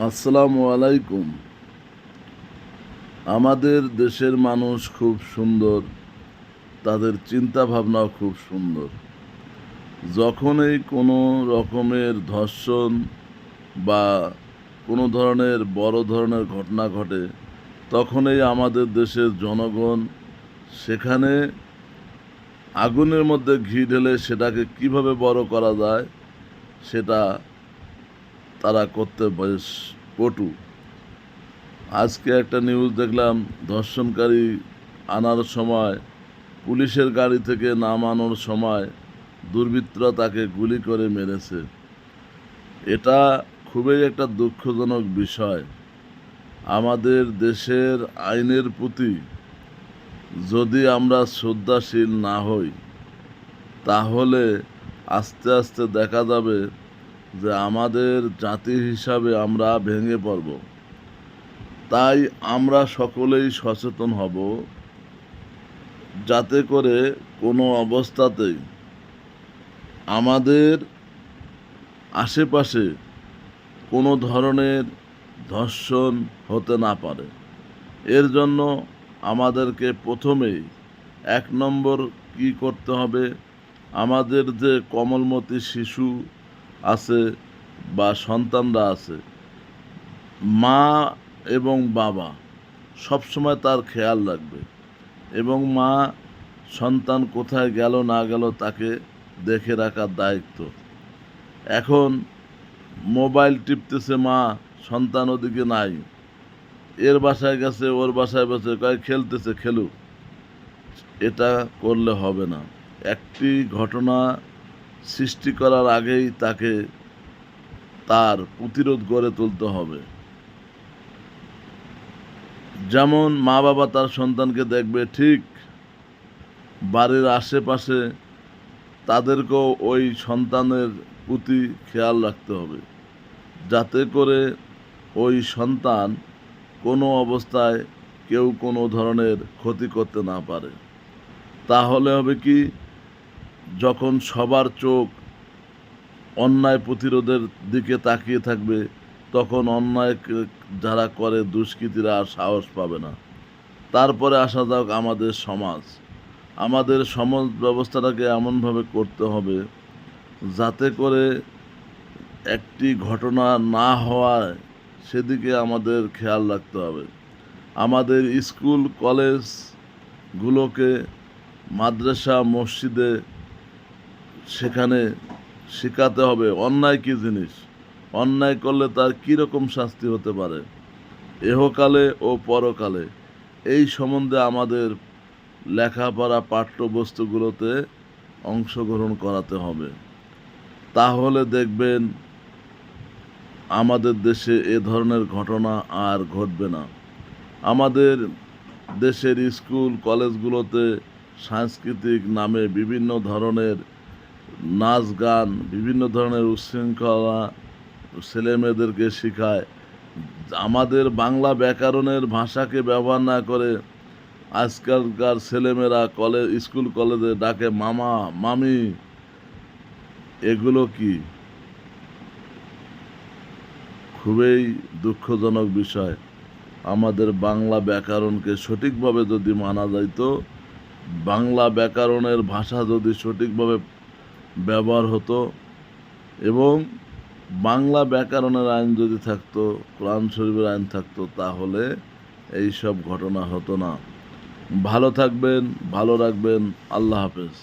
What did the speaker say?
আসসালামু আলাইকুম। আমাদের দেশের মানুষ খুব সুন্দর, তাদের চিন্তা ভাবনাও খুব সুন্দর। যখনই কোনো রকমের ধর্ষণ বা কোনো ধরনের বড় ধরনের ঘটনা ঘটে, তখনই আমাদের দেশের জনগণ সেখানে আগুনের মধ্যে ঘি ঢেলে সেটাকে কিভাবে বড় করা যায় সেটা তারা করতে বেশ পটু। আজকে একটা নিউজ দেখলাম, ধর্ষণকারী আনার সময়, পুলিশের গাড়ি থেকে নামানোর সময় দুর্বৃত্তরা তাকে গুলি করে মেরেছে। এটা খুবই একটা দুঃখজনক বিষয়। আমাদের দেশের আইনের প্রতি যদি আমরা শ্রদ্ধাশীল না হই, তাহলে আস্তে আস্তে দেখা যাবে যে আমাদের জাতি হিসাবে আমরা ভেঙে পড়ব। তাই আমরা সকলেই সচেতন হব, যাতে করে কোনো অবস্থাতেই আমাদের আশেপাশে কোনো ধরনের ধর্ষণ হতে না পারে। এর জন্য আমাদেরকে প্রথমেই 1 নম্বর কি করতে হবে, আমাদের যে কোমলমতি শিশু আছে বা সন্তানরা আছে, মা এবং বাবা সবসময় তার খেয়াল রাখবে এবং মা সন্তান কোথায় গেল না গেল তাকে দেখে রাখার দায়িত্ব। এখন মোবাইল টিপতেছে মা, সন্তান ওদিকে নাই, এর বাসায় গেছে, ওর বাসায় বসে কয় খেলতেছে, খেলুক। এটা করলে হবে না। একটি ঘটনা সৃষ্টি করার আগেই তাকে তার প্রতিরোধ গড়ে তুলতে হবে। যেমন মা বাবা তার সন্তানকে দেখবে, ঠিক বাড়ির আশেপাশে তাদেরকেও ওই সন্তানের প্রতি খেয়াল রাখতে হবে, যাতে করে ওই সন্তান কোনো অবস্থায় কেউ কোনো ধরনের ক্ষতি করতে না পারে। তাহলে হবে কি, যখন সবার চোখ অন্যায় প্রতিরোধের দিকে তাকিয়ে থাকবে, তখন অন্যায় যারা করে দুষ্কৃতীরা আর সাহস পাবে না। তারপরে আসা যাক আমাদের সমাজ। আমাদের সমাজ ব্যবস্থাটাকে এমনভাবে করতে হবে যাতে করে একটি ঘটনা না হওয়ায় সেদিকে আমাদের খেয়াল রাখতে হবে। আমাদের স্কুল কলেজগুলোকে, মাদ্রাসা মসজিদে, সেখানে শেখাতে হবে অন্যায় কী জিনিস, অন্যায় করলে তার কীরকম শাস্তি হতে পারে এহকালে ও পরকালে। এই সম্বন্ধে আমাদের লেখাপড়া পাঠ্যবস্তুগুলোতে অংশগ্রহণ করাতে হবে। তাহলে দেখবেন আমাদের দেশে এ ধরনের ঘটনা আর ঘটবে না। আমাদের দেশের স্কুল কলেজগুলোতে সাংস্কৃতিক নামে বিভিন্ন ধরনের নাচ গান, বিভিন্ন ধরনের উচ্ছৃঙ্খলা ছেলেমেয়েদেরকে শেখায়। আমাদের বাংলা ব্যাকরণের ভাষাকে ব্যবহার না করে আজকালকার ছেলেমেয়েরা স্কুল কলেজে ডাকে মামা মামি। এগুলো কি খুবই দুঃখজনক বিষয়। আমাদের বাংলা ব্যাকরণকে সঠিকভাবে যদি মানা যাইত, বাংলা ব্যাকরণের ভাষা যদি সঠিকভাবে ব্যবহার হতো এবং বাংলা ব্যাকরণের আইন যদি থাকতো, কোরআন শরীফের আইন থাকতো, তাহলে এই সব ঘটনা হতো না। ভালো থাকবেন, ভালো রাখবেন। আল্লাহ হাফেজ।